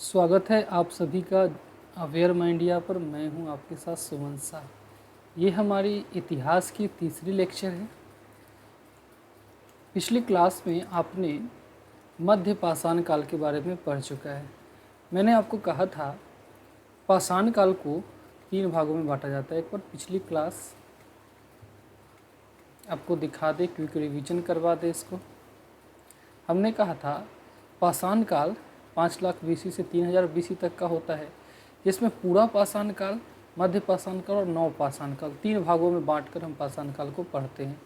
स्वागत है आप सभी का अवेयर माइंडिया पर। मैं हूं आपके साथ सुमन शाह। ये हमारी इतिहास की तीसरी लेक्चर है। पिछली क्लास में आपने मध्य पाषाण काल के बारे में पढ़ चुका है। मैंने आपको कहा था पाषाण काल को 3 भागों में बांटा जाता है। एक बार पिछली क्लास आपको दिखा दे, क्विक रिवीजन करवा दे इसको। हमने कहा था पाषाण काल 5 लाख BC से 3000 BC तक का होता है, जिसमें पूरा पाषाण काल, मध्य पाषाण काल और नव पाषाण काल 3 भागों में बांटकर हम पाषाण काल को पढ़ते हैं।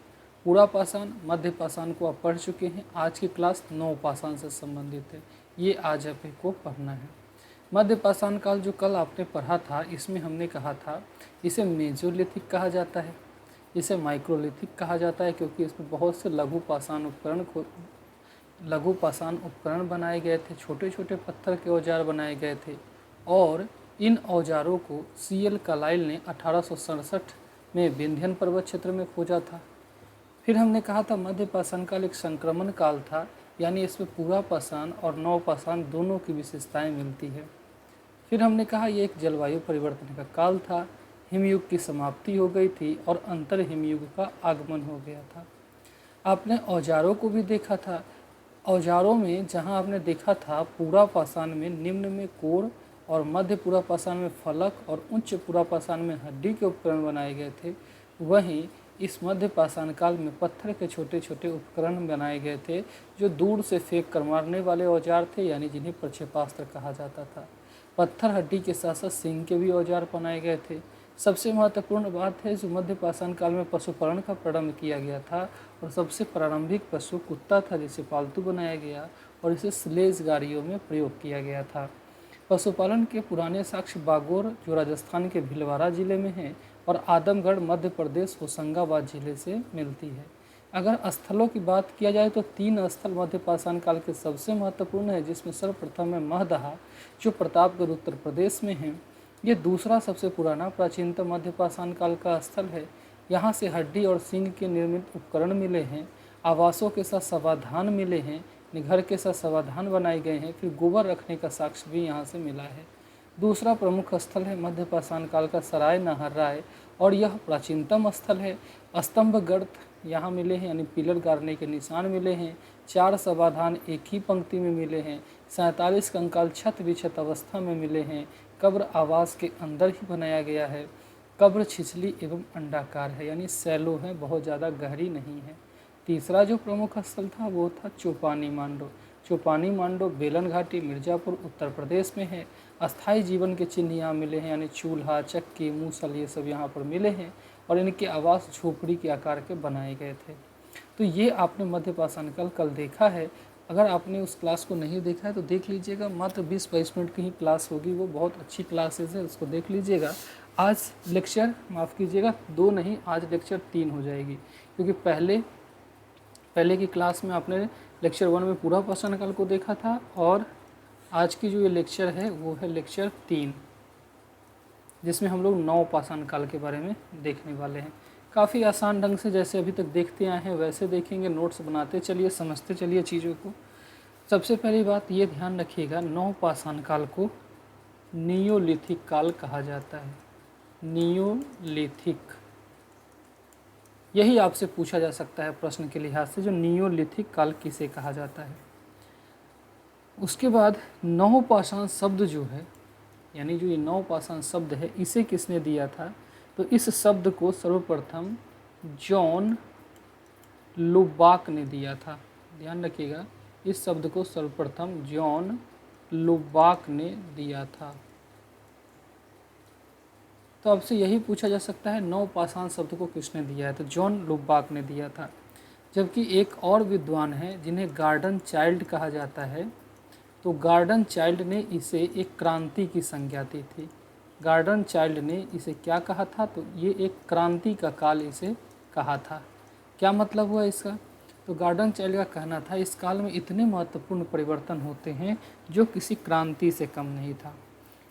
पूरा पाषाण, मध्य पाषाण को आप पढ़ चुके हैं। आज की क्लास नव पाषाण से संबंधित है, ये आज आपको पढ़ना है। मध्य पाषाण काल जो कल आपने पढ़ा था, इसमें हमने कहा था इसे मेसोलिथिक कहा जाता है, इसे माइक्रोलिथिक कहा जाता है, क्योंकि इसमें बहुत से लघु पाषाण उपकरण बनाए गए थे, छोटे छोटे पत्थर के औजार बनाए गए थे। और इन औजारों को CL कालाइल ने 1867 में विंध्यन पर्वत क्षेत्र में खोजा था। फिर हमने कहा था मध्य पाषाण काल एक संक्रमण काल था, यानी इसमें पूरा पाषाण और नव पाषाण दोनों की विशेषताएं मिलती है। फिर हमने कहा यह एक जलवायु परिवर्तन का काल था, हिमयुग की समाप्ति हो गई थी और अंतर हिमयुग का आगमन हो गया था। आपने औजारों को भी देखा था। औजारों में जहां आपने देखा था पूरा पाषाण में निम्न में कोर और मध्य पूरा पाषाण में फलक और उच्च पूरा पाषाण में हड्डी के उपकरण बनाए गए थे, वहीं इस मध्य पाषाण काल में पत्थर के छोटे छोटे उपकरण बनाए गए थे, जो दूर से फेंक कर मारने वाले औजार थे, यानी जिन्हें प्रक्षेपास्त्र कहा जाता था। पत्थर हड्डी के साथ साथ सिंह के भी औजार बनाए गए थे। सबसे महत्वपूर्ण बात है, जो मध्य पाषाण काल में पशुपालन का प्रारंभ किया गया था और सबसे प्रारंभिक पशु कुत्ता था, जिसे पालतू बनाया गया और इसे स्लेज गाड़ियों में प्रयोग किया गया था। पशुपालन के पुराने साक्ष्य बागोर, जो राजस्थान के भीलवाड़ा जिले में है, और आदमगढ़ मध्य प्रदेश होशंगाबाद जिले से मिलती है। अगर स्थलों की बात किया जाए तो 3 स्थल मध्य पाषाण काल के सबसे महत्वपूर्ण है, जिसमें सर्वप्रथम है महदहा, जो प्रतापगढ़ उत्तर प्रदेश में है। ये दूसरा सबसे पुराना प्राचीनतम मध्य पाषाण काल का स्थल है। यहाँ से हड्डी और सींग के निर्मित उपकरण मिले हैं, आवासों के साथ समाधान मिले हैं, घर के साथ समाधान बनाए गए हैं। फिर गोबर रखने का साक्ष्य भी यहाँ से मिला है। दूसरा प्रमुख स्थल है मध्य पाषाण काल का सराय नहर्राय, और यह प्राचीनतम स्थल है। स्तंभ गर्त यहाँ मिले हैं, यानी पिलर गाड़ने के निशान मिले हैं। 4 समाधान एक ही पंक्ति में मिले हैं। 47 कंकाल छत विछत अवस्था में मिले हैं। कब्र आवास के अंदर ही बनाया गया है। कब्र छिछली एवं अंडाकार है, यानी सैलो है, बहुत ज़्यादा गहरी नहीं है। तीसरा जो प्रमुख स्थल था वो था चौपानी मांडो। चौपानी मांडो बेलन घाटी मिर्ज़ापुर उत्तर प्रदेश में है। अस्थाई जीवन के चिन्ह यहाँ मिले हैं, यानी चूल्हा, चक्की, मूसल, ये सब यहाँ पर मिले हैं और इनके आवास झोपड़ी के आकार के बनाए गए थे। तो ये आपने मध्य पाषाण काल कल देखा है। अगर आपने उस क्लास को नहीं देखा है तो देख लीजिएगा, मात्र 20-22 मिनट की ही क्लास होगी, वो बहुत अच्छी क्लासेस है, उसको देख लीजिएगा। आज लेक्चर, माफ़ कीजिएगा 2 नहीं, आज लेक्चर 3 हो जाएगी, क्योंकि पहले की क्लास में आपने लेक्चर 1 में पूरा पाषाण काल को देखा था, और आज की जो ये लेक्चर है वो है लेक्चर 3, जिसमें हम लोग नव पाषाण काल के बारे में देखने वाले हैं। काफ़ी आसान ढंग से जैसे अभी तक देखते आए हैं वैसे देखेंगे, नोट्स बनाते चलिए, समझते चलिए चीज़ों को। सबसे पहली बात ये ध्यान रखिएगा, नव पाषाण काल को नियोलिथिक काल कहा जाता है। नियोलिथिक, यही आपसे पूछा जा सकता है प्रश्न के लिहाज से, जो नियोलिथिक काल किसे कहा जाता है। उसके बाद नव पाषाण शब्द जो है, यानी जो ये नव पाषाण शब्द है, इसे किसने दिया था, तो इस शब्द को सर्वप्रथम जॉन लुबाक ने दिया था। ध्यान रखिएगा, इस शब्द को सर्वप्रथम जॉन लुबाक ने दिया था। तो आपसे यही पूछा जा सकता है नव पाषाण शब्द को किसने दिया है, तो जॉन लुबाक ने दिया था। जबकि एक और विद्वान है जिन्हें गार्डन चाइल्ड कहा जाता है, तो गार्डन चाइल्ड ने इसे एक क्रांति की संज्ञा दी थी। गार्डन चाइल्ड ने इसे क्या कहा था, तो ये एक क्रांति का काल इसे कहा था। क्या मतलब हुआ इसका, तो गार्डन चाइल्ड का कहना था इस काल में इतने महत्वपूर्ण परिवर्तन होते हैं जो किसी क्रांति से कम नहीं था,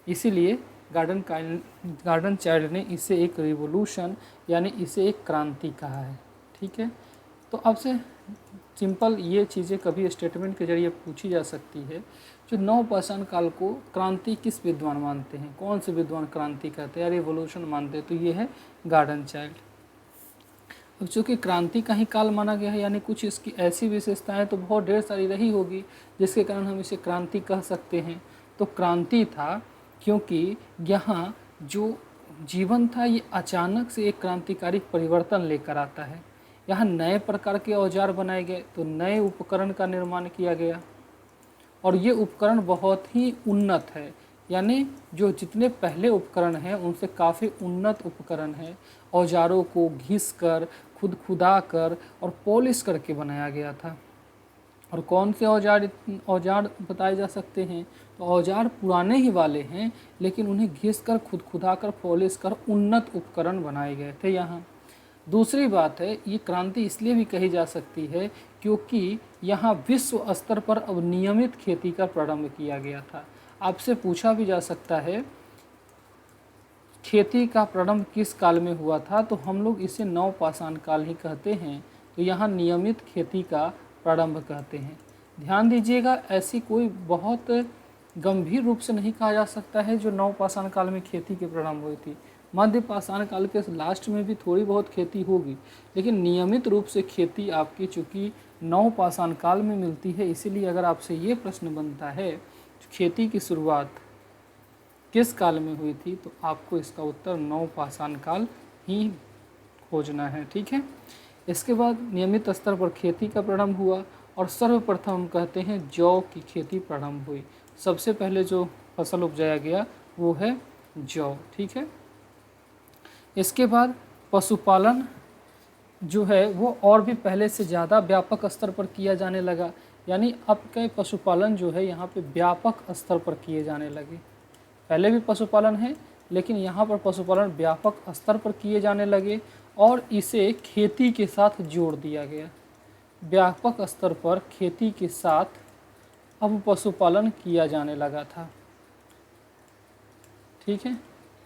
इसीलिए गार्डन चाइल्ड ने इसे एक रिवोल्यूशन, यानी इसे एक क्रांति कहा है। ठीक है, तो अब से सिंपल ये चीज़ें कभी स्टेटमेंट के जरिए पूछी जा सकती है। जो नवपाषाण काल को क्रांति किस विद्वान मानते हैं, कौन से विद्वान क्रांति कहते हैं या रिवोल्यूशन मानते हैं, तो ये है गार्डन चाइल्ड। अब चूँकि क्रांति का ही काल माना गया है, यानी कुछ इसकी ऐसी विशेषताएं तो बहुत ढेर सारी रही होगी जिसके कारण हम इसे क्रांति कह सकते हैं। तो क्रांति था क्योंकि यहाँ जो जीवन था ये अचानक से एक क्रांतिकारी परिवर्तन लेकर आता है। यहाँ नए प्रकार के औजार बनाए गए, तो नए उपकरण का निर्माण किया गया और ये उपकरण बहुत ही उन्नत है, यानी जो जितने पहले उपकरण हैं उनसे काफ़ी उन्नत उपकरण है। औजारों को घिस कर, खुद खुदा कर और पॉलिश करके बनाया गया था। और कौन से औजार बताए जा सकते हैं, तो औजार पुराने ही वाले हैं लेकिन उन्हें घिस कर, खुद खुदा कर, पॉलिश कर उन्नत उपकरण बनाए गए थे यहाँ। दूसरी बात है, ये क्रांति इसलिए भी कही जा सकती है क्योंकि यहाँ विश्व स्तर पर अब नियमित खेती का प्रारंभ किया गया था। आपसे पूछा भी जा सकता है खेती का प्रारंभ किस काल में हुआ था, तो हम लोग इसे नवपाषाण काल ही कहते हैं। तो यहाँ नियमित खेती का प्रारंभ कहते हैं। ध्यान दीजिएगा, ऐसी कोई बहुत गंभीर रूप से नहीं कहा जा सकता है जो नवपाषाण काल में खेती के प्रारंभ हुई थी। मध्य पाषाण काल के लास्ट में भी थोड़ी बहुत खेती होगी, लेकिन नियमित रूप से खेती आपकी चूँकि नवपाषाण काल में मिलती है, इसीलिए अगर आपसे ये प्रश्न बनता है खेती की शुरुआत किस काल में हुई थी, तो आपको इसका उत्तर नवपाषाण काल ही खोजना है। ठीक है। इसके बाद नियमित स्तर पर खेती का प्रारंभ हुआ और सर्वप्रथम हम कहते हैं जौ की खेती प्रारंभ हुई। सबसे पहले जो फसल उपजाया गया वो है जौ। ठीक है। इसके बाद पशुपालन जो है वो और भी पहले से ज़्यादा व्यापक स्तर पर किया जाने लगा, यानी अब के पशुपालन जो है यहाँ पे व्यापक स्तर पर किए जाने लगे। पहले भी पशुपालन है लेकिन यहाँ पर पशुपालन व्यापक स्तर पर किए जाने लगे और इसे खेती के साथ जोड़ दिया गया। व्यापक स्तर पर खेती के साथ अब पशुपालन किया जाने लगा था। ठीक है।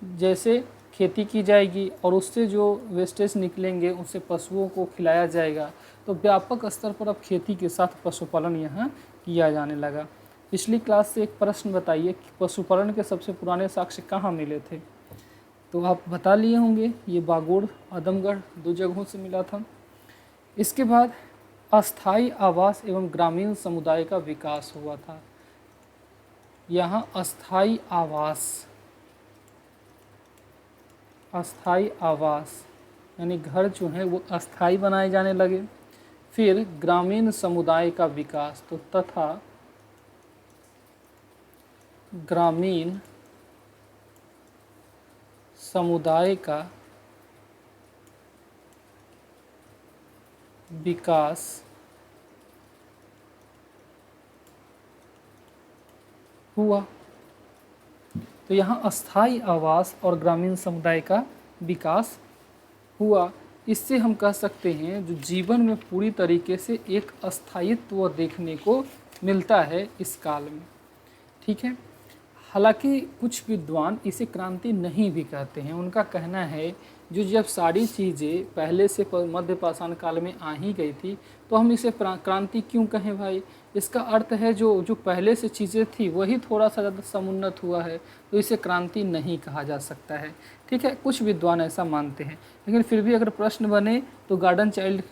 जैसे खेती की जाएगी और उससे जो वेस्टेज निकलेंगे उससे पशुओं को खिलाया जाएगा, तो व्यापक स्तर पर अब खेती के साथ पशुपालन यहाँ किया जाने लगा। पिछली क्लास से एक प्रश्न बताइए कि पशुपालन के सबसे पुराने साक्ष्य कहाँ मिले थे, तो आप बता लिए होंगे, ये बागोड़, आदमगढ़ 2 जगहों से मिला था। इसके बाद अस्थाई आवास एवं ग्रामीण समुदाय का विकास हुआ था। यहाँ अस्थाई आवास यानी घर जो है वो अस्थाई बनाए जाने लगे। फिर ग्रामीण समुदाय का विकास, तो तथा ग्रामीण समुदाय का विकास हुआ। तो यहाँ अस्थाई आवास और ग्रामीण समुदाय का विकास हुआ। इससे हम कह सकते हैं जो जीवन में पूरी तरीके से एक अस्थायित्व देखने को मिलता है इस काल में। ठीक है। हालांकि कुछ विद्वान इसे क्रांति नहीं भी कहते हैं। उनका कहना है जो जब सारी चीज़ें पहले से मध्य पाषाण काल में आ ही गई थी तो हम इसे क्रांति क्यों कहें भाई। इसका अर्थ है जो पहले से चीज़ें थी वही थोड़ा सा ज़्यादा समुन्नत हुआ है, तो इसे क्रांति नहीं कहा जा सकता है। ठीक है। कुछ विद्वान ऐसा मानते हैं, लेकिन फिर भी अगर प्रश्न बने तो गार्डन चाइल्ड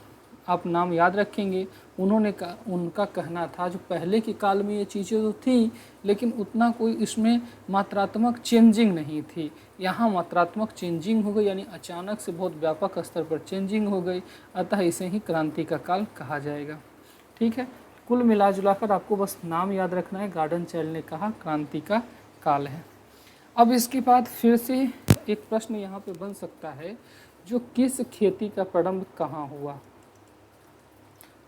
आप नाम याद रखेंगे। उनका कहना था जो पहले के काल में ये चीज़ें तो थी लेकिन उतना कोई इसमें मात्रात्मक चेंजिंग नहीं थी। यहाँ मात्रात्मक चेंजिंग हो गई, यानी अचानक से बहुत व्यापक स्तर पर चेंजिंग हो गई, अतः इसे ही क्रांति का काल कहा जाएगा। ठीक है। कुल मिला जुला कर आपको बस नाम याद रखना है, गार्डन चाइल्ड ने कहा क्रांति का काल है। अब इसके बाद फिर से एक प्रश्न यहाँ पे बन सकता है, जो किस खेती का प्रारंभ कहाँ हुआ।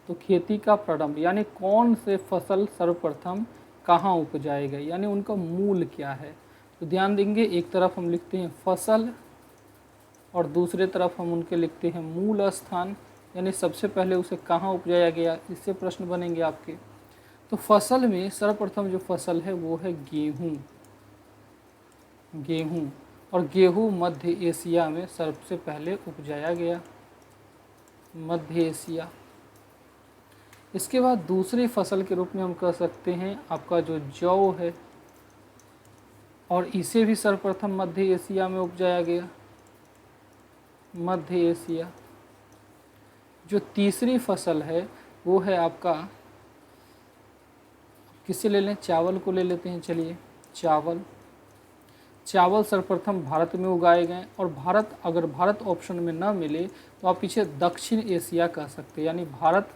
तो खेती का प्रारंभ यानी कौन से फसल सर्वप्रथम कहाँ उपजाए गए, यानी उनका मूल क्या है। तो ध्यान देंगे, एक तरफ हम लिखते हैं फसल और दूसरे तरफ हम उनके लिखते हैं मूल स्थान, यानी सबसे पहले उसे कहाँ उपजाया गया, इससे प्रश्न बनेंगे आपके। तो फसल में सर्वप्रथम जो फसल है वो है गेहूँ। और गेहूँ मध्य एशिया में सबसे पहले उपजाया गया। मध्य एशिया इसके बाद दूसरी फसल के रूप में हम कह सकते हैं आपका जो जौ है, और इसे भी सर्वप्रथम मध्य एशिया में उपजाया गया, मध्य एशिया। जो तीसरी फसल है वो है आपका, किसे ले लें, चावल को ले लेते हैं। चलिए, चावल सर्वप्रथम भारत में उगाए गए, और भारत, अगर भारत ऑप्शन में ना मिले तो आप पीछे दक्षिण एशिया कह सकते हैं, यानी भारत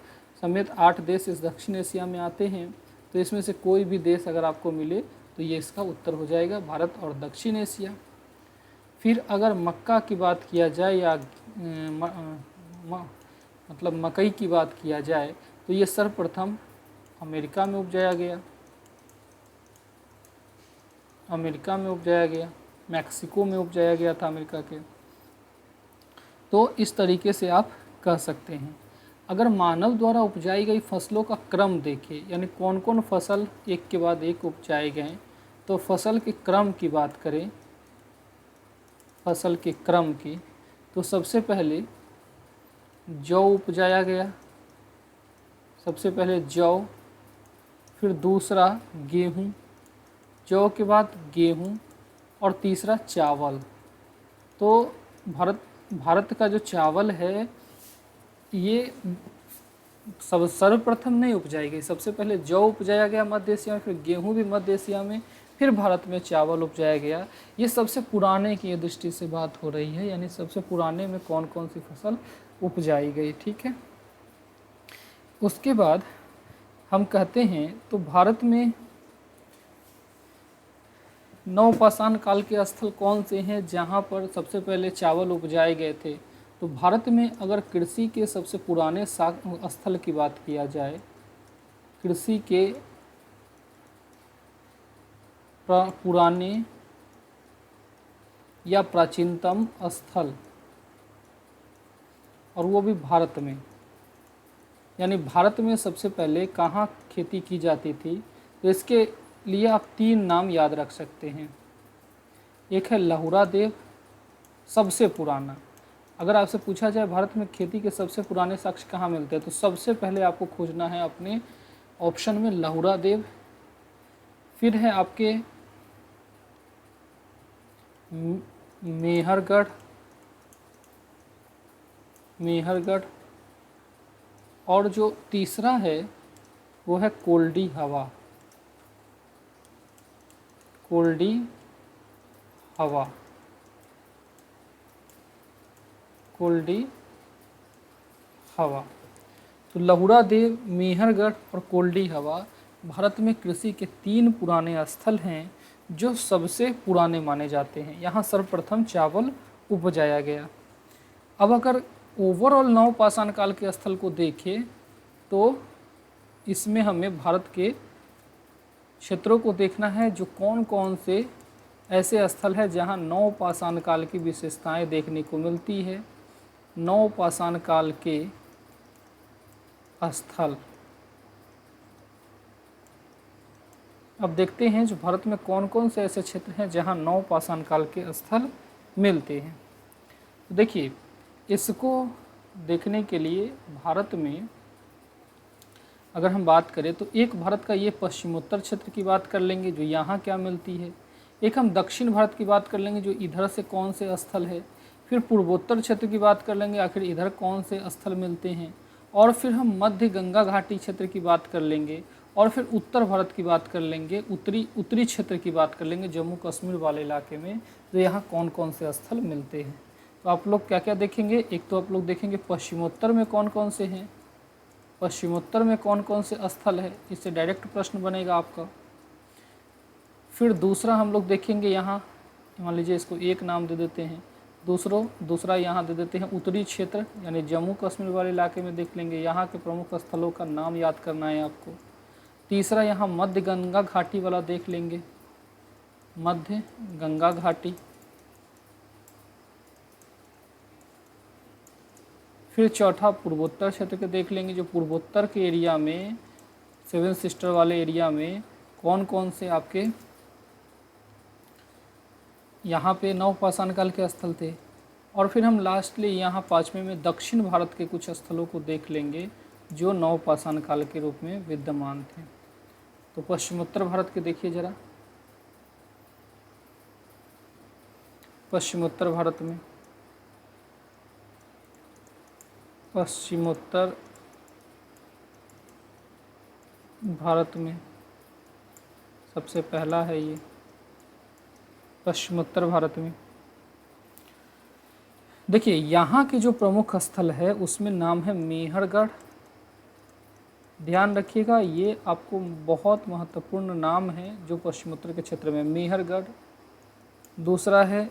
समेत 8 देश इस दक्षिण एशिया में आते हैं। तो इसमें से कोई भी देश अगर आपको मिले तो ये इसका उत्तर हो जाएगा, भारत और दक्षिण एशिया। फिर अगर मक्का की बात किया जाए या मतलब मकई की बात किया जाए तो ये सर्वप्रथम अमेरिका में उपजाया गया, मैक्सिको में उपजाया गया था अमेरिका के। तो इस तरीके से आप कह सकते हैं। अगर मानव द्वारा उपजाई गई फसलों का क्रम देखें, यानी कौन कौन फसल एक के बाद एक उपजाए गए, तो फसल के क्रम की बात करें, फसल के क्रम की, तो सबसे पहले जौ उपजाया गया, सबसे पहले जौ, फिर दूसरा गेहूँ, जौ के बाद गेहूँ, और तीसरा चावल। तो भारत का जो चावल है ये सर्वप्रथम नहीं उपजाई गई, सबसे पहले जौ उपजाया गया मध्य एशिया में, फिर गेहूँ भी मध्य एशिया में, फिर भारत में चावल उपजाया गया। ये सबसे पुराने की दृष्टि से बात हो रही है, यानी सबसे पुराने में कौन कौन सी फसल उपजाई गई, ठीक है। उसके बाद हम कहते हैं तो भारत में नवपाषाण काल के स्थल कौन से हैं जहाँ पर सबसे पहले चावल उपजाए गए थे। तो भारत में अगर कृषि के सबसे पुराने स्थल की बात किया जाए, कृषि के पुराने या प्राचीनतम स्थल, और वो भी भारत में, यानी भारत में सबसे पहले कहाँ खेती की जाती थी, तो इसके लिए आप 3 नाम याद रख सकते हैं। एक है लहुरा देव, सबसे पुराना। अगर आपसे पूछा जाए भारत में खेती के सबसे पुराने साक्ष्य कहाँ मिलते हैं, तो सबसे पहले आपको खोजना है अपने ऑप्शन में लहुरा देव। फिर है आपके मेहरगढ़, और जो तीसरा है वो है कोल्डी हवा, तो लहुरा देव, मेहरगढ़ और कोल्डी हवा भारत में कृषि के 3 पुराने स्थल हैं जो सबसे पुराने माने जाते हैं। यहाँ सर्वप्रथम चावल उपजाया गया। अब अगर ओवरऑल नवपाषाण काल के स्थल को देखें तो इसमें हमें भारत के क्षेत्रों को देखना है जो कौन कौन से ऐसे स्थल है जहाँ नवपाषाण काल की विशेषताएं देखने को मिलती है। नवपाषाण काल के स्थल, अब देखते हैं जो भारत में कौन कौन से ऐसे क्षेत्र हैं जहाँ नवपाषाण काल के स्थल मिलते हैं। तो देखिए, इसको देखने के लिए भारत में अगर हम बात करें तो एक भारत का ये पश्चिमोत्तर क्षेत्र की बात कर लेंगे जो यहाँ क्या मिलती है, एक हम दक्षिण भारत की बात कर लेंगे जो इधर से कौन से स्थल है, फिर पूर्वोत्तर क्षेत्र की बात कर लेंगे आखिर इधर कौन से स्थल मिलते हैं, और फिर हम मध्य गंगा घाटी क्षेत्र की बात कर लेंगे, और फिर उत्तर भारत की बात कर लेंगे, उत्तरी क्षेत्र की बात कर लेंगे जम्मू कश्मीर वाले इलाके में, तो यहाँ कौन कौन से स्थल मिलते हैं। तो आप लोग क्या क्या देखेंगे, एक तो आप लोग देखेंगे पश्चिमोत्तर में कौन कौन से हैं, पश्चिमोत्तर में कौन कौन से स्थल है, इससे डायरेक्ट प्रश्न बनेगा आपका। फिर दूसरा हम लोग देखेंगे यहाँ, मान लीजिए इसको एक नाम दे देते हैं, दूसरा यहाँ दे देते हैं उत्तरी क्षेत्र, यानी जम्मू कश्मीर वाले इलाके में देख लेंगे, यहाँ के प्रमुख स्थलों का नाम याद करना है आपको। तीसरा यहाँ मध्य गंगा घाटी वाला देख लेंगे, मध्य गंगा घाटी। फिर चौथा पूर्वोत्तर क्षेत्र के देख लेंगे, जो पूर्वोत्तर के एरिया में, 7 सिस्टर वाले एरिया में कौन कौन से आपके यहाँ पे नवपाषाण काल के स्थल थे। और फिर हम लास्टली यहाँ 5वें में दक्षिण भारत के कुछ स्थलों को देख लेंगे जो नवपाषाण काल के रूप में विद्यमान थे। तो पश्चिमोत्तर भारत के देखिए जरा, पश्चिमोत्तर भारत में, पश्चिमोत्तर भारत में सबसे पहला है ये पश्चिमोत्तर भारत में। देखिए यहाँ के जो प्रमुख स्थल है उसमें नाम है मेहरगढ़। ध्यान रखिएगा, ये आपको बहुत महत्वपूर्ण नाम है जो पश्चिमोत्तर के क्षेत्र में, मेहरगढ़। दूसरा है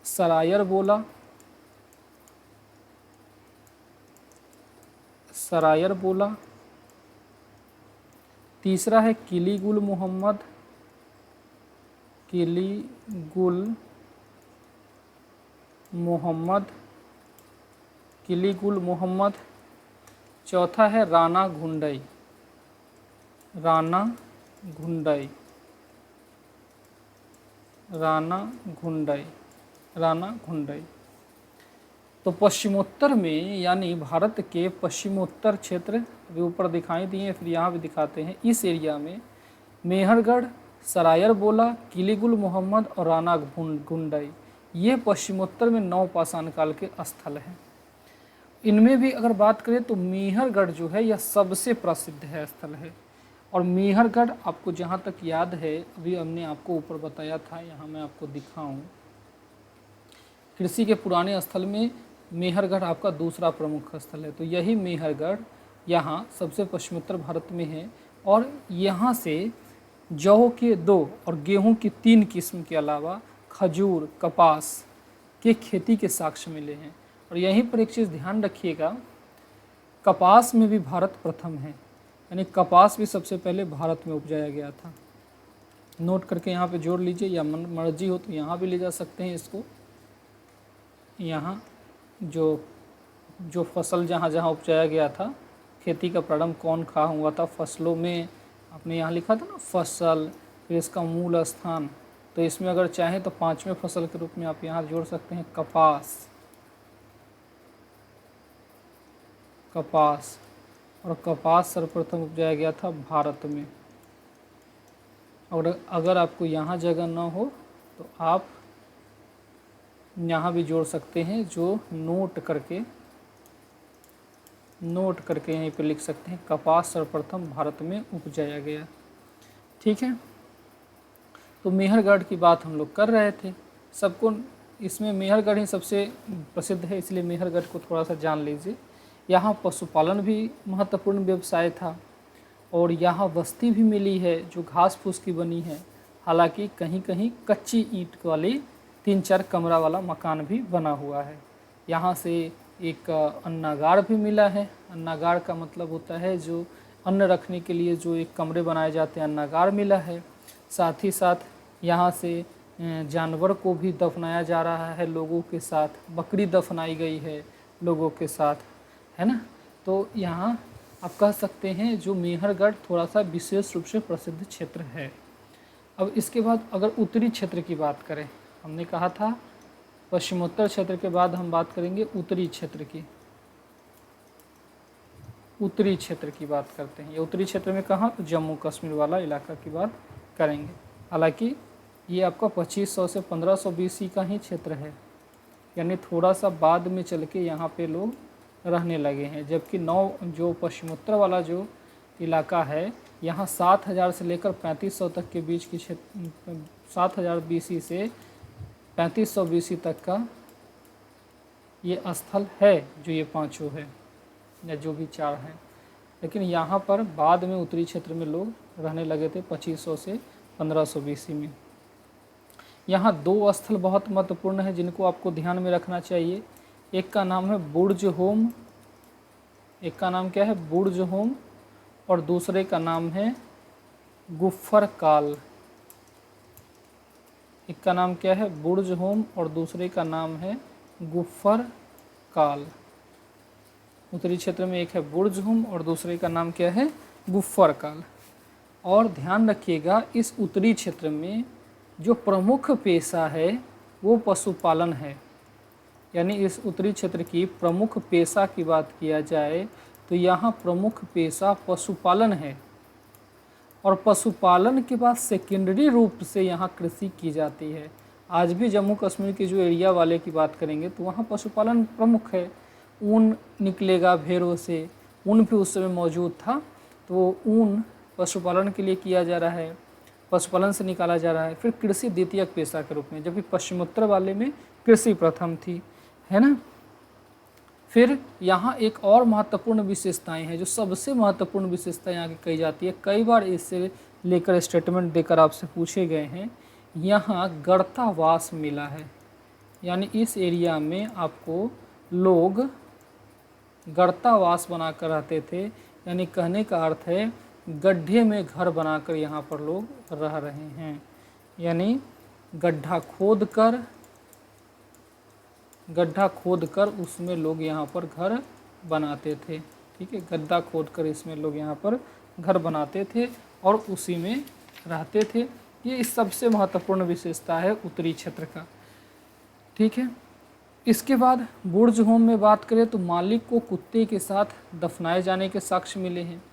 सरायरबोला, सरायरबोला। तीसरा है किलीगुल मोहम्मद, किलीगुल मोहम्मद, किलीगुल मोहम्मद। चौथा है राणा घुंडई, राणा घुंडई, राणा घुंडई, राणा घुंडई। तो पश्चिमोत्तर में यानी भारत के पश्चिमोत्तर क्षेत्र अभी ऊपर दिखाई दिए, फिर यहाँ भी दिखाते हैं। इस एरिया में मेहरगढ़, सरायरबोला, किलीगुल मोहम्मद और राणा घुंडई, ये पश्चिमोत्तर में नवपाषाण काल के स्थल हैं। इनमें भी अगर बात करें तो मेहरगढ़ जो है यह सबसे प्रसिद्ध है स्थल है। और मेहरगढ़ आपको जहाँ तक याद है, अभी हमने आपको ऊपर बताया था, यहाँ मैं आपको दिखाऊं, कृषि के पुराने स्थल में मेहरगढ़ आपका दूसरा प्रमुख स्थल है। तो यही मेहरगढ़ यहाँ सबसे पश्चिमोत्तर भारत में है। और यहाँ से जौ के 2 और गेहूं की 3 किस्म के अलावा खजूर, कपास के खेती के साक्ष्य मिले हैं। और यहीं पर एक चीज़ ध्यान रखिएगा, कपास में भी भारत प्रथम है, यानी कपास भी सबसे पहले भारत में उपजाया गया था। नोट करके यहाँ पे जोड़ लीजिए, या मर्जी हो तो यहाँ भी ले जा सकते हैं इसको। यहाँ जो फसल जहाँ जहाँ उपजाया गया था, खेती का प्रारंभ कौन कहाँ हुआ था, फसलों में आपने यहाँ लिखा था ना फसल, फिर इसका मूल स्थान। तो इसमें अगर चाहें तो 5वें फसल के रूप में आप यहाँ जोड़ सकते हैं कपास, कपास। और कपास सर्वप्रथम उपजाया गया था भारत में। और अगर आपको यहाँ जगह ना हो तो आप यहाँ भी जोड़ सकते हैं, जो नोट करके यहीं पे लिख सकते हैं, कपास सर्वप्रथम भारत में उपजाया गया। ठीक है, तो मेहरगढ़ की बात हम लोग कर रहे थे। सबको इसमें मेहरगढ़ ही सबसे प्रसिद्ध है, इसलिए मेहरगढ़ को थोड़ा सा जान लीजिए। यहाँ पशुपालन भी महत्वपूर्ण व्यवसाय था और यहाँ बस्ती भी मिली है जो घास फूस की बनी है। हालांकि कहीं कहीं कच्ची ईंट वाली 3-4 कमरा वाला मकान भी बना हुआ है। यहाँ से एक अन्नागार भी मिला है। अन्नागार का मतलब होता है जो अन्न रखने के लिए जो एक कमरे बनाए जाते हैं, अन्नागार मिला है। साथ ही साथ यहाँ से जानवर को भी दफनाया जा रहा है लोगों के साथ, बकरी दफनाई गई है लोगों के साथ, है ना। तो यहाँ आप कह सकते हैं जो मेहरगढ़ थोड़ा सा विशेष रूप से प्रसिद्ध क्षेत्र है। अब इसके बाद अगर उत्तरी क्षेत्र की बात करें, हमने कहा था पश्चिमोत्तर क्षेत्र के बाद हम बात करेंगे उत्तरी क्षेत्र की। उत्तरी क्षेत्र की बात करते हैं। ये उत्तरी क्षेत्र में कहाँ, तो जम्मू कश्मीर वाला इलाका की बात करेंगे। हालांकि ये आपका 2500 से 1500 BC का ही क्षेत्र है, यानी थोड़ा सा बाद में चल के यहाँ पे लोग रहने लगे हैं। जबकि जो पश्चिमोत्तर वाला जो इलाका है, यहाँ 7000 से लेकर 3500 तक के बीच की क्षेत्र, 7000 BC से 3500 BC तक का ये स्थल है, जो ये पांचों है या जो भी 4 हैं। लेकिन यहाँ पर बाद में उत्तरी क्षेत्र में लोग रहने लगे थे 2500 से 1500 BC में। यहाँ 2 स्थल बहुत महत्वपूर्ण हैं जिनको आपको ध्यान में रखना चाहिए। एक का नाम है बुर्ज होम, एक का नाम क्या है, बुर्ज होम, और दूसरे का नाम है गुफ्फर काल। एक का नाम क्या है, बुर्ज होम, और दूसरे का नाम है गुफ्फर काल। उत्तरी क्षेत्र में एक है बुर्ज होम और दूसरे का नाम क्या है, गुफ्फर काल। और ध्यान रखिएगा, इस उत्तरी क्षेत्र में जो प्रमुख पेशा है वो पशुपालन है। यानी इस उत्तरी क्षेत्र की प्रमुख पेशा की बात किया जाए तो यहाँ प्रमुख पेशा पशुपालन है, और पशुपालन के बाद सेकेंडरी रूप से यहाँ कृषि की जाती है। आज भी जम्मू कश्मीर के जो एरिया वाले की बात करेंगे तो वहाँ पशुपालन प्रमुख है। ऊन निकलेगा भेड़ों से, ऊन भी उस समय मौजूद था, तो ऊन पशुपालन के लिए किया जा रहा है, पशुपालन से निकाला जा रहा है। फिर कृषि द्वितीयक पेशा के रूप में, जबकि पश्चिमोत्तर वाले में कृषि प्रथम थी, है ना। फिर यहाँ एक और महत्वपूर्ण विशेषताएं हैं, जो सबसे महत्वपूर्ण विशेषता यहाँ की कही जाती है, कई बार इससे लेकर स्टेटमेंट देकर आपसे पूछे गए हैं। यहाँ गर्तावास मिला है, यानी इस एरिया में आपको लोग गर्तावास बनाकर रहते थे, यानी कहने का अर्थ है गड्ढे में घर बनाकर यहाँ पर लोग रह रहे हैं, यानी गड्ढा खोद कर उसमें लोग यहाँ पर घर बनाते थे। ठीक है, गड्ढा खोद कर इसमें लोग यहाँ पर घर बनाते थे और उसी में रहते थे। ये इस सबसे महत्वपूर्ण विशेषता है उत्तरी क्षेत्र का। ठीक है, इसके बाद बुर्ज होम में बात करें तो मालिक को कुत्ते के साथ दफनाए जाने के साक्ष्य मिले हैं।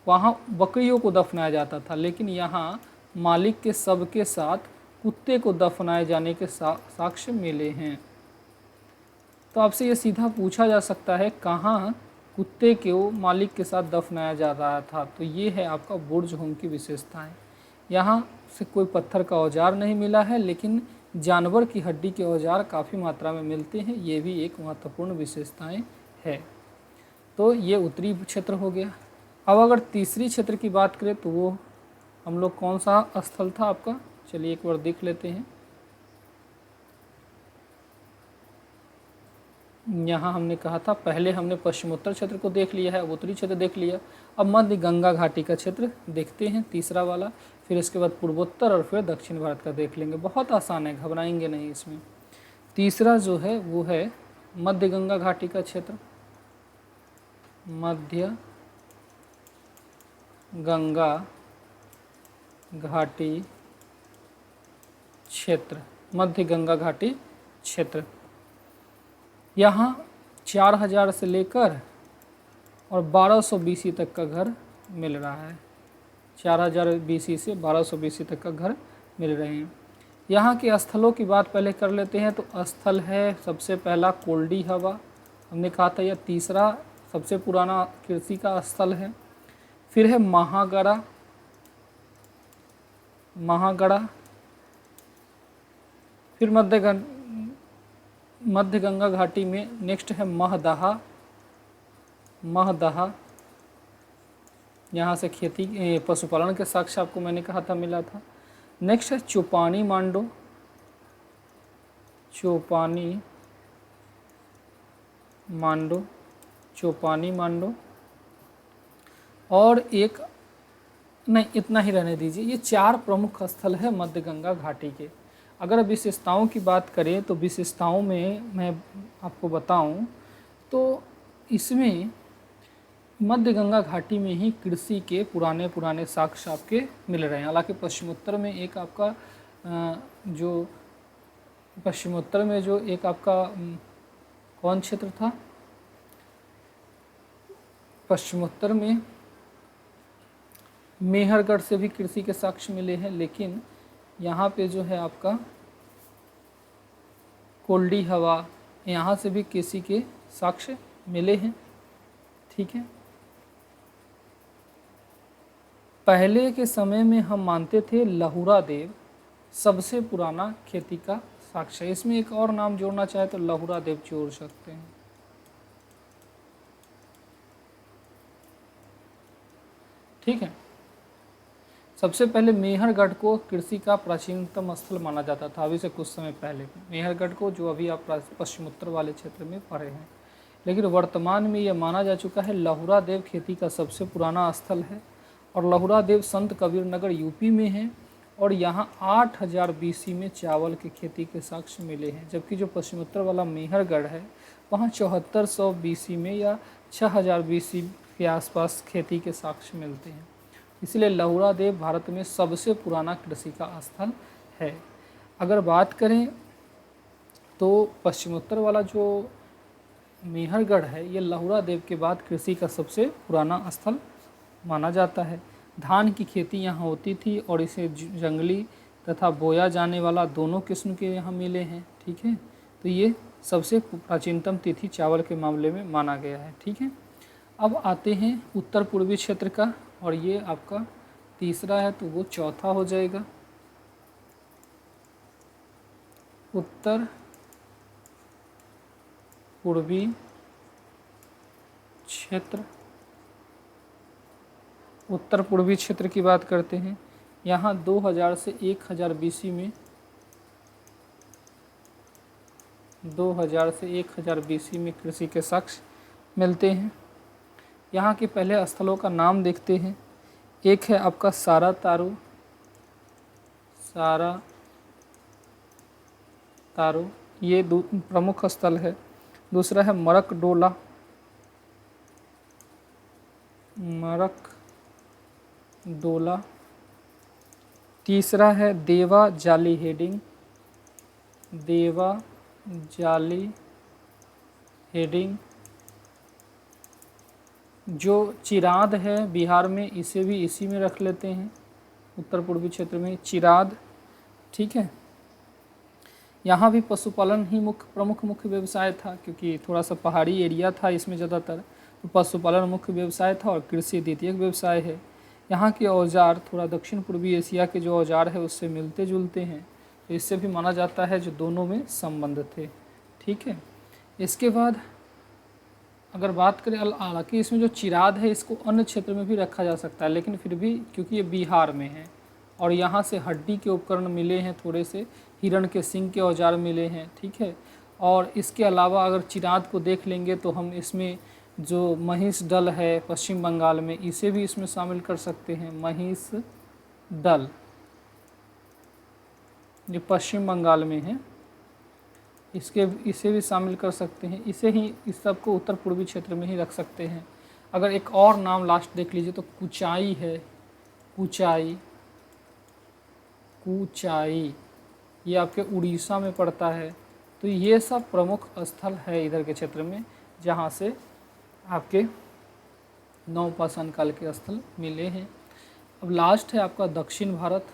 वहाँ बकरियों को दफनाया जाता था, लेकिन यहाँ मालिक के शव के साथ कुत्ते को दफनाए जाने के साक्ष्य मिले हैं। तो आपसे ये सीधा पूछा जा सकता है कहाँ कुत्ते को मालिक के साथ दफनाया जा रहा था, तो ये है आपका बुर्ज होम की विशेषताएं। यहाँ से कोई पत्थर का औजार नहीं मिला है, लेकिन जानवर की हड्डी के औजार काफ़ी मात्रा में मिलते हैं, ये भी एक महत्वपूर्ण विशेषताएं है। तो ये उत्तरी क्षेत्र हो गया। अब अगर तीसरी क्षेत्र की बात करें तो वो हम लोग कौन सा स्थल था आपका, चलिए एक बार देख लेते हैं। यहाँ हमने कहा था, पहले हमने पश्चिमोत्तर क्षेत्र को देख लिया है, अब उत्तरी क्षेत्र देख लिया। अब मध्य गंगा घाटी का क्षेत्र देखते हैं, तीसरा वाला, फिर इसके बाद पूर्वोत्तर और फिर दक्षिण भारत का देख लेंगे। बहुत आसान है, घबराएंगे नहीं इसमें। तीसरा जो है वो है मध्य गंगा घाटी का क्षेत्र, मध्य गंगा घाटी क्षेत्र, मध्य गंगा घाटी क्षेत्र। यहाँ 4000 से लेकर और 1200 BC तक का घर मिल रहा है। 4000 BC से 1200 BC तक का घर मिल रहे हैं। यहाँ के स्थलों की बात पहले कर लेते हैं। तो स्थल है सबसे पहला कोल्डी हवा, हमने कहा था यह तीसरा सबसे पुराना कृषि का स्थल है। फिर है महागढ़ा, फिर मध्य गंगा घाटी में नेक्स्ट है महदहा, यहाँ से खेती पशुपालन के साक्ष्य आपको मैंने कहा था मिला था। नेक्स्ट है चौपानी मांडो, और एक नहीं, इतना ही रहने दीजिए। ये 4 प्रमुख स्थल है मध्य गंगा घाटी के। अगर विशेषताओं की बात करें तो विशेषताओं में मैं आपको बताऊं तो इसमें मध्य गंगा घाटी में ही कृषि के पुराने साक्ष्य आपके मिल रहे हैं। हालांकि पश्चिमोत्तर में एक आपका कौन क्षेत्र था, पश्चिमोत्तर में मेहरगढ़ से भी कृषि के साक्ष्य मिले हैं, लेकिन यहाँ पे जो है आपका कोल्डी हवा, यहाँ से भी कृषि के साक्ष्य मिले हैं। ठीक है, पहले के समय में हम मानते थे लहुरा देव सबसे पुराना खेती का साक्ष्य। इसमें एक और नाम जोड़ना चाहे तो लहुरा देव जोड़ सकते हैं। ठीक है, सबसे पहले मेहरगढ़ को कृषि का प्राचीनतम स्थल माना जाता था, अभी से कुछ समय पहले मेहरगढ़ को, जो अभी आप पश्चिमोत्तर वाले क्षेत्र में पढ़े हैं। लेकिन वर्तमान में यह माना जा चुका है लहुरा देव खेती का सबसे पुराना स्थल है, और लहुरा देव संत कबीर नगर यूपी में है, और यहाँ 8000 BC में चावल की खेती के साक्ष्य मिले हैं। जबकि जो पश्चिमोत्तर वाला मेहरगढ़ है वहाँ 7400 BC में या 6000 BC के आसपास खेती के साक्ष्य मिलते हैं। इसलिए लहुरा देव भारत में सबसे पुराना कृषि का स्थल है। अगर बात करें तो पश्चिमोत्तर वाला जो मेहरगढ़ है, ये लहुरा देव के बाद कृषि का सबसे पुराना स्थल माना जाता है। धान की खेती यहाँ होती थी और इसे जंगली तथा बोया जाने वाला दोनों किस्म के यहाँ मिले हैं। ठीक है, तो ये सबसे प्राचीनतम तिथि चावल के मामले में माना गया है। ठीक है, अब आते हैं उत्तर पूर्वी क्षेत्र का, और ये आपका तीसरा है तो वो चौथा हो जाएगा। उत्तर पूर्वी क्षेत्र, उत्तर पूर्वी क्षेत्र की बात करते हैं। यहाँ 2000 से 1000 BC में 2000 से 1000 BC में कृषि के साक्ष्य मिलते हैं। यहाँ के पहले स्थलों का नाम देखते हैं। एक है आपका सारा तारू, ये प्रमुख स्थल है। दूसरा है मरकडोला, तीसरा है देवा जाली हेडिंग, जो चिराद है बिहार में, इसे भी इसी में रख लेते हैं, उत्तर पूर्वी क्षेत्र में चिराद। ठीक है, यहाँ भी पशुपालन ही प्रमुख मुख्य व्यवसाय था, क्योंकि थोड़ा सा पहाड़ी एरिया था इसमें ज़्यादातर, तो पशुपालन मुख्य व्यवसाय था और कृषि द्वितीयक व्यवसाय है। यहाँ के औजार थोड़ा दक्षिण पूर्वी एशिया के जो औजार है उससे मिलते जुलते हैं, तो इससे भी माना जाता है जो दोनों में संबंध थे। ठीक है, इसके बाद अगर बात करें, हालांकि इसमें जो चिराद है इसको अन्य क्षेत्र में भी रखा जा सकता है, लेकिन फिर भी क्योंकि ये बिहार में है और यहाँ से हड्डी के उपकरण मिले हैं, थोड़े से हिरण के सींग के औजार मिले हैं। ठीक है, और इसके अलावा अगर चिराद को देख लेंगे तो हम इसमें जो महिष दल है पश्चिम बंगाल में, इसे भी इसमें शामिल कर सकते हैं। महिष दल जो पश्चिम बंगाल में है, इसे भी शामिल कर सकते हैं। इस सब को उत्तर पूर्वी क्षेत्र में ही रख सकते हैं। अगर एक और नाम लास्ट देख लीजिए तो कुचाई है, कुचाई ये आपके उड़ीसा में पड़ता है। तो ये सब प्रमुख स्थल है इधर के क्षेत्र में जहाँ से आपके नवपाषाण काल के स्थल मिले हैं। अब लास्ट है आपका दक्षिण भारत,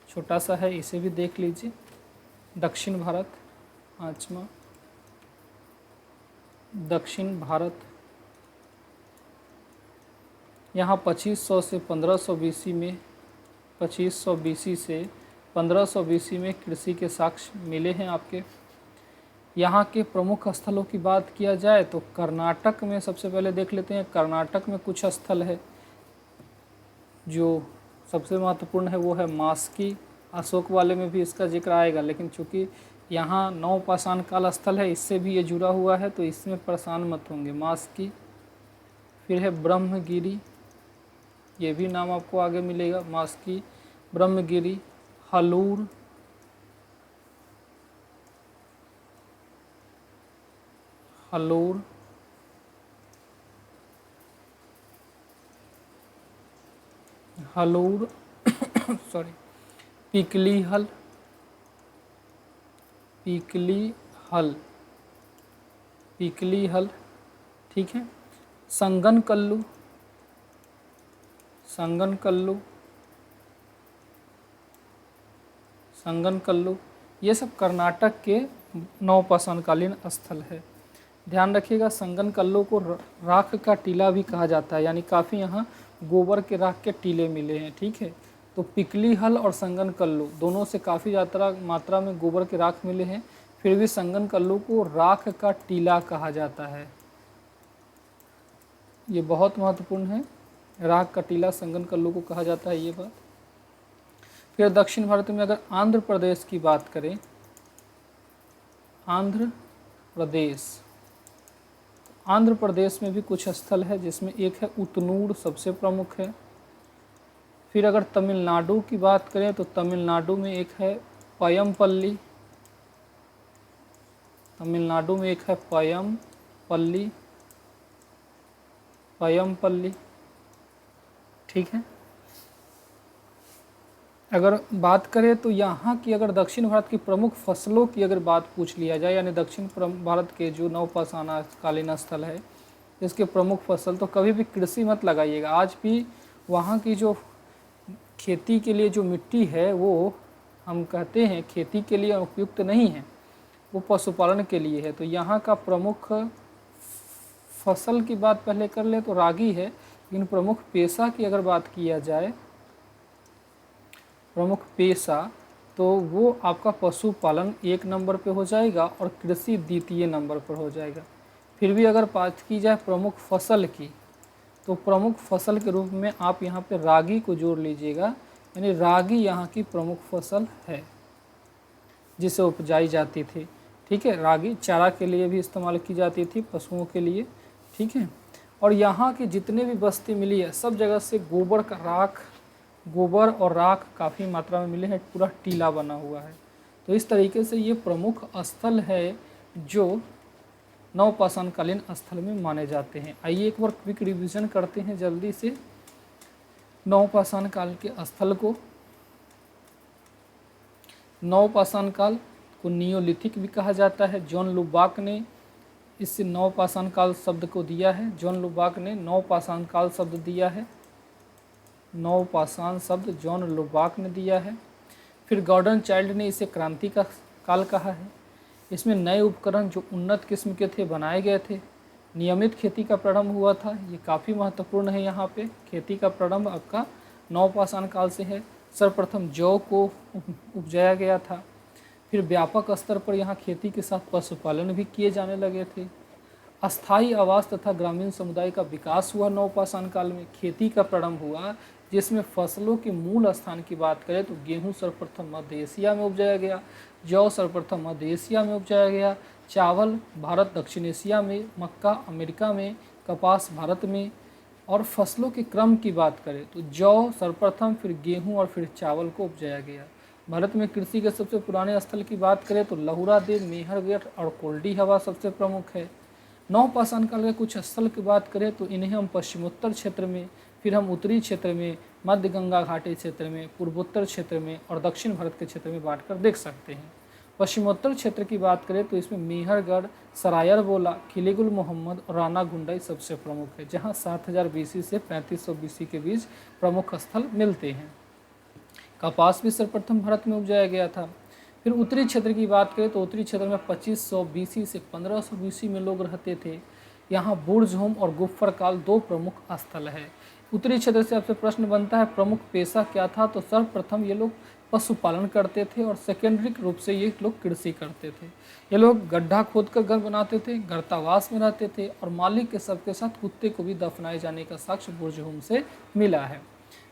छोटा सा है, इसे भी देख लीजिए। दक्षिण भारत, पाँचवा दक्षिण भारत, यहाँ 2500 से 1500 BC में 2500 BC से 1500 BC में कृषि के साक्ष्य मिले हैं आपके। यहाँ के प्रमुख स्थलों की बात किया जाए तो कर्नाटक में सबसे पहले देख लेते हैं। कर्नाटक में कुछ स्थल है, जो सबसे महत्वपूर्ण है वो है मास्की। अशोक वाले में भी इसका जिक्र आएगा, लेकिन चूँकि यहाँ नवपाषाण काल स्थल है, इससे भी ये जुड़ा हुआ है तो इसमें परेशान मत होंगे। मास्की, फिर है ब्रह्मगिरी, ये भी नाम आपको आगे मिलेगा। मास्की, ब्रह्मगिरी, हलूर, सॉरी, पिकलीहल, ठीक है। संगनकल्लू, ये सब कर्नाटक के नवपाषाणकालीन स्थल है। ध्यान रखिएगा, संगनकल्लू को राख का टीला भी कहा जाता है, यानी काफ़ी यहाँ गोबर के राख के टीले मिले हैं। ठीक है, तो पिकलीहल और संगनकल्लू दोनों से काफ़ी मात्रा में गोबर के राख मिले हैं, फिर भी संगनकल्लू को राख का टीला कहा जाता है। ये बहुत महत्वपूर्ण है, राख का टीला संगनकल्लू को कहा जाता है, ये बात। फिर दक्षिण भारत में अगर आंध्र प्रदेश की बात करें, आंध्र प्रदेश में भी कुछ स्थल है, जिसमें एक है उतनूर, सबसे प्रमुख है। फिर अगर तमिलनाडु की बात करें तो तमिलनाडु में एक है पयमपल्ली, पयमपल्ली, ठीक है। अगर बात करें तो यहाँ की अगर दक्षिण भारत की प्रमुख फसलों की अगर बात पूछ लिया जाए, यानी दक्षिण भारत के जो नवपाषाणकालीन स्थल है इसके प्रमुख फसल, तो कभी भी कृषि मत लगाइएगा। आज भी वहाँ की जो खेती के लिए जो मिट्टी है वो हम कहते हैं खेती के लिए उपयुक्त नहीं है, वो पशुपालन के लिए है। तो यहाँ का प्रमुख फसल की बात पहले कर ले तो रागी है, लेकिन प्रमुख पेशा की अगर बात किया जाए, प्रमुख पेशा, तो वो आपका पशुपालन 1 नंबर पे हो जाएगा और कृषि द्वितीय नंबर पर हो जाएगा। फिर भी अगर बात की जाए प्रमुख फसल की, तो प्रमुख फसल के रूप में आप यहाँ पे रागी को जोड़ लीजिएगा, यानी रागी यहाँ की प्रमुख फसल है जिसे उपजाई जाती थी। ठीक है, रागी चारा के लिए भी इस्तेमाल की जाती थी, पशुओं के लिए। ठीक है, और यहाँ की जितने भी बस्ती मिली है सब जगह से गोबर और राख काफ़ी मात्रा में मिले हैं, पूरा टीला बना हुआ है। तो इस तरीके से ये प्रमुख स्थल है जो नवपाषाणकालीन स्थल में माने जाते हैं। आइए एक बार क्विक रिवीजन करते हैं जल्दी से नवपाषाण काल के स्थल को। नवपाषाण काल को नियोलिथिक भी कहा जाता है। जॉन लुबाक ने इससे नवपाषाण काल शब्द को दिया है। जॉन लुबाक ने नवपाषाण काल शब्द दिया है, नवपाषाण शब्द जॉन लुबाक ने दिया है। फिर गॉर्डन चाइल्ड ने इसे क्रांति का काल कहा है। इसमें नए उपकरण जो उन्नत किस्म के थे बनाए गए थे। नियमित खेती का प्रारंभ हुआ था, ये काफ़ी महत्वपूर्ण है। यहाँ पे खेती का प्रारंभ आपका नवपाषाण काल से है। सर्वप्रथम जौ को उपजाया गया था। फिर व्यापक स्तर पर यहाँ खेती के साथ पशुपालन भी किए जाने लगे थे। अस्थायी आवास तथा ग्रामीण समुदाय का विकास हुआ नवपाषाण काल में। खेती का प्रारंभ हुआ जिसमें फसलों के मूल स्थान की बात करें तो गेहूं सर्वप्रथम मध्य एशिया में उपजाया गया, जौ सर्वप्रथम मध्य एशिया में उपजाया गया, चावल भारत दक्षिण एशिया में, मक्का अमेरिका में, कपास भारत में। और फसलों के क्रम की बात करें तो जौ सर्वप्रथम, फिर गेहूं और फिर चावल को उपजाया गया। भारत में कृषि के सबसे पुराने स्थल की बात करें तो लहुरा देव, मेहरगढ़ और कोल्डी हवा सबसे प्रमुख है। नवपाषाण काल के कुछ स्थल की बात करें तो इन्हें हम पश्चिमोत्तर क्षेत्र में, फिर हम उत्तरी क्षेत्र में, मध्य गंगा घाटी क्षेत्र में, पूर्वोत्तर क्षेत्र में और दक्षिण भारत के क्षेत्र में बांटकर देख सकते हैं। पश्चिमोत्तर क्षेत्र की बात करें तो इसमें मेहरगढ़, सरायर बोला, किलेगुल मोहम्मद और राना गुंडाई सबसे प्रमुख है, जहां 7000 BC से 3500 BC के बीच प्रमुख स्थल मिलते हैं। कपास भी सर्वप्रथम भारत में उपजाया गया था। फिर उत्तरी क्षेत्र की बात करें तो उत्तरी क्षेत्र में 2500 BC से 1500 BC में लोग रहते थे। यहाँ बुर्जहोम और गुफ्फर काल 2 प्रमुख स्थल है। उत्तरी क्षेत्र से आपसे प्रश्न बनता है प्रमुख पेशा क्या था, तो सर्वप्रथम ये लोग पशुपालन करते थे और सेकेंडरी रूप से ये लोग कृषि करते थे। ये लोग गड्ढा खोदकर घर बनाते थे, गर्तावास में रहते थे और मालिक के सबके साथ कुत्ते को भी दफनाए जाने का साक्ष्य बुर्जहोम से मिला है।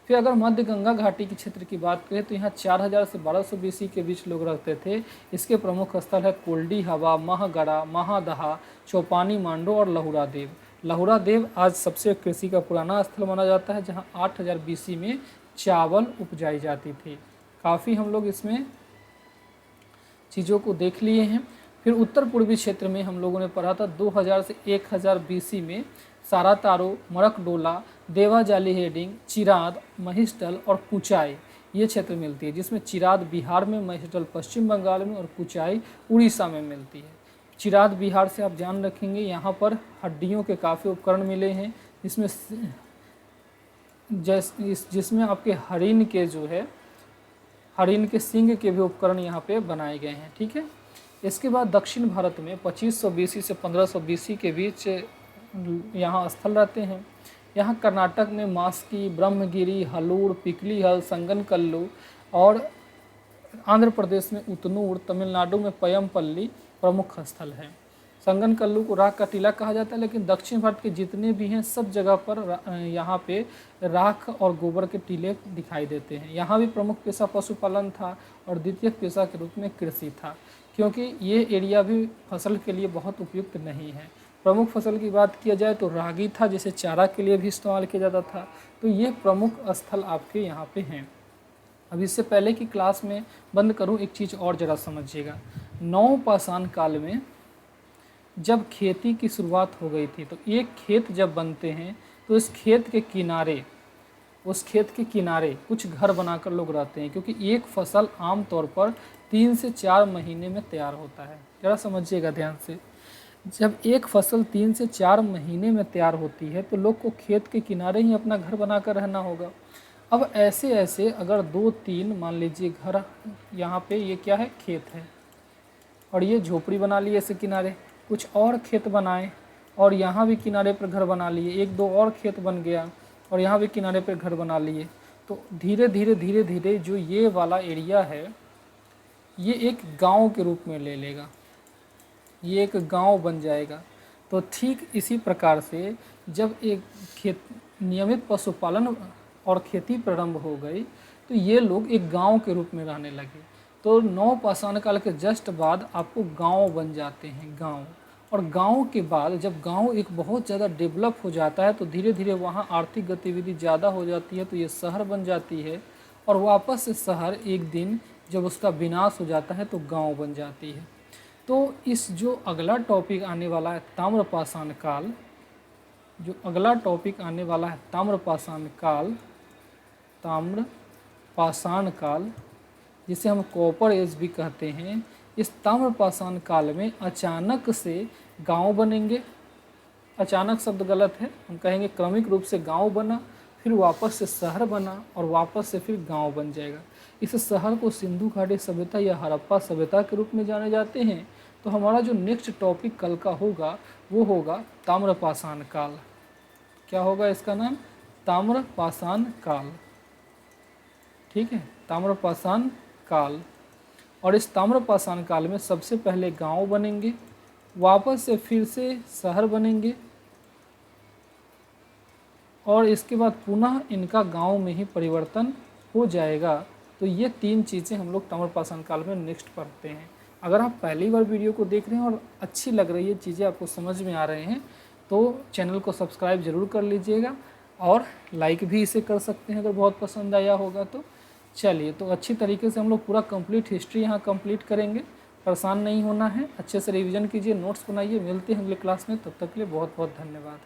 फिर अगर मध्य गंगा घाटी के क्षेत्र की बात करें तो यहाँ 4000 से 1200 BC के बीच लोग रहते थे। इसके प्रमुख स्थल है कोल्डी हवा, महगढ़ा, महादहा, चौपानी मांडो और लहुरा देव। लहुरा देव आज सबसे कृषि का पुराना स्थल माना जाता है, जहाँ 8000 BC में चावल उपजाई जाती थी। काफ़ी हम लोग इसमें चीज़ों को देख लिए हैं। फिर उत्तर पूर्वी क्षेत्र में हम लोगों ने पढ़ा था 2000 से 1000 BC में सारातारो, मरकडोला, देवाजाली हेडिंग, चिराद, महिष्टल और कुचाई ये क्षेत्र मिलती है, जिसमें चिराद बिहार में, महिष्टल पश्चिम बंगाल में और कुचाई उड़ीसा में मिलती है। चिराद बिहार से आप जान रखेंगे, यहाँ पर हड्डियों के काफ़ी उपकरण मिले हैं, जिसमें आपके हरिन के जो है हरिन के सींग के भी उपकरण यहाँ पे बनाए गए हैं। ठीक है, इसके बाद दक्षिण भारत में 2500 BC से 1500 BC के बीच यहाँ स्थल रहते हैं। यहाँ कर्नाटक में मास्की, ब्रह्मगिरी, हलूर, पिकलीहल, संगनकल्लू और आंध्र प्रदेश में उतनूर, तमिलनाडु में पयमपल्ली प्रमुख स्थल है। संगनकल्लू को राख का टीला कहा जाता है, लेकिन दक्षिण भारत के जितने भी हैं सब जगह पर यहाँ पे राख और गोबर के टीले दिखाई देते हैं। यहाँ भी प्रमुख पेशा पशुपालन था और द्वितीय पेशा के रूप में कृषि था, क्योंकि ये एरिया भी फसल के लिए बहुत उपयुक्त नहीं है। प्रमुख फसल की बात किया जाए तो रागी था, जिसे चारा के लिए भी इस्तेमाल किया जाता था। तो ये प्रमुख स्थल आपके यहाँ पे हैं। अब इससे पहले कि क्लास में बंद करूँ, एक चीज़ और ज़रा समझिएगा। नवपाषाण काल में जब खेती की शुरुआत हो गई थी, तो एक खेत जब बनते हैं तो इस खेत के किनारे उस खेत के किनारे कुछ घर बनाकर लोग रहते हैं, क्योंकि एक फसल आमतौर पर 3 से 4 महीने में तैयार होता है। ज़रा समझिएगा ध्यान से, जब एक फसल 3 से 4 महीने में तैयार होती है तो लोग को खेत के किनारे ही अपना घर बनाकर रहना होगा। अब ऐसे ऐसे अगर 2-3 मान लीजिए घर, यहाँ पे ये क्या है, खेत है, और ये झोपड़ी बना लिए ऐसे किनारे, कुछ और खेत बनाए और यहाँ भी किनारे पर घर बना लिए, 1-2 और खेत बन गया और यहाँ भी किनारे पर घर बना लिए, तो धीरे धीरे जो ये वाला एरिया है ये एक गांव के रूप में ले लेगा, ये एक गांव बन जाएगा। तो ठीक इसी प्रकार से जब एक खेत नियमित पशुपालन और खेती प्रारंभ हो गई तो ये लोग एक गांव के रूप में रहने लगे। तो नवपाषाण काल के जस्ट बाद आपको गांव बन जाते हैं, गांव। और गांव के बाद जब गांव एक बहुत ज़्यादा डेवलप हो जाता है तो धीरे धीरे वहाँ आर्थिक गतिविधि ज़्यादा हो जाती है, तो ये शहर बन जाती है, और वापस से शहर एक दिन जब उसका विनाश हो जाता है तो गांव बन जाती है। तो इस जो अगला टॉपिक आने वाला है ताम्रपाषाण काल, जो अगला टॉपिक आने वाला है ताम्रपाषाण काल, जिसे हम कॉपर एज भी कहते हैं, इस ताम्रपाषाण काल में अचानक से गांव बनेंगे। अचानक शब्द गलत है, हम कहेंगे क्रमिक रूप से गांव बना, फिर वापस से शहर बना और वापस से फिर गांव बन जाएगा। इस शहर को सिंधु घाटी सभ्यता या हड़प्पा सभ्यता के रूप में जाने जाते हैं। तो हमारा जो नेक्स्ट टॉपिक कल का होगा वो होगा ताम्रपाषाण काल। क्या होगा इसका नाम? ताम्रपाषाण काल। ठीक है, ताम्रपाषाण काल। और इस ताम्रपाषाण काल में सबसे पहले गांव बनेंगे, वापस से फिर से शहर बनेंगे, और इसके बाद पुनः इनका गांव में ही परिवर्तन हो जाएगा। तो ये 3 चीज़ें हम लोग ताम्रपाषाण काल में नेक्स्ट पढ़ते हैं। अगर आप पहली बार वीडियो को देख रहे हैं और अच्छी लग रही है, चीज़ें आपको समझ में आ रहे हैं, तो चैनल को सब्सक्राइब ज़रूर कर लीजिएगा और लाइक भी इसे कर सकते हैं अगर बहुत पसंद आया होगा तो। चलिए, तो अच्छी तरीके से हम लोग पूरा कंप्लीट हिस्ट्री यहाँ कंप्लीट करेंगे। परेशान नहीं होना है, अच्छे से रिवीजन कीजिए, नोट्स बनाइए। मिलते हैं अगले क्लास में, तब तक के लिए बहुत बहुत धन्यवाद।